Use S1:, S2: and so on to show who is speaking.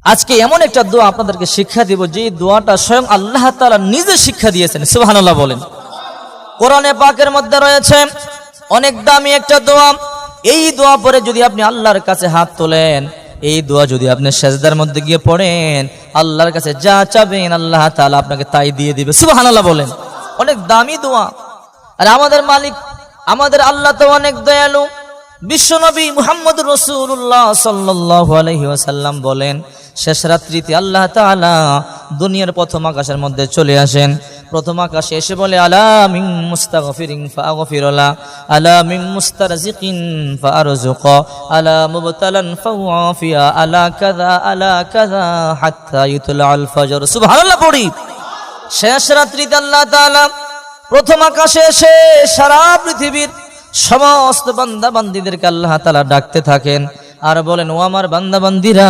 S1: আজকে এমন একটা দোয়া আপনাদেরকে শিক্ষা দিব, যে দোয়াটা স্বয়ং আল্লাহ তাআলা নিজে শিক্ষা দিয়েছেন। সুবহানাল্লাহ বলেন। কোরআনে পাকের মধ্যে রয়েছে অনেক দামি একটা দোয়া। এই দোয়া পরে যদি আপনি আল্লাহর কাছে হাত তোলেন, এই দোয়া যদি আপনি সেজদার মধ্যে গিয়ে পড়েন, আল্লাহর কাছে যা চাবেন আল্লাহ তাআলা আপনাকে তাই দিয়ে দিবে। সুবহানাল্লাহ বলেন। অনেক দামি দোয়া। আর আমাদের মালিক, আমাদের আল্লাহ তো অনেক দয়ালু। বিশ্বনবী মুহাম্মদুর রাসূলুল্লাহ সাল্লাল্লাহু আলাইহি ওয়াসাল্লাম বলেন, শেষ রাত্রিতে আল্লাহ তাআলা দুনিয়ার প্রথম আকাশের মধ্যে চলে আসেন। প্রথম আকাশে এসে বলে, আলা মিন মুস্তাগফিরিন ফাগফির লা, আলা মিন মুস্তারজিকিন ফারজুক, আলা মুবতালান ফাওয়াফিয়া, আলা কাযা হাত্তা ইউতলাল ফজর। সুবহানাল্লাহ পড়ি। শেষ রাত্রিতে আল্লাহ তাআলা প্রথম আকাশে এসে সারা পৃথিবীর সমস্ত বান্দা বান্দীদেরকে আল্লাহ তাআলা ডাকতে থাকেন আর বলেন, ও আমার বান্দা বান্দীরা,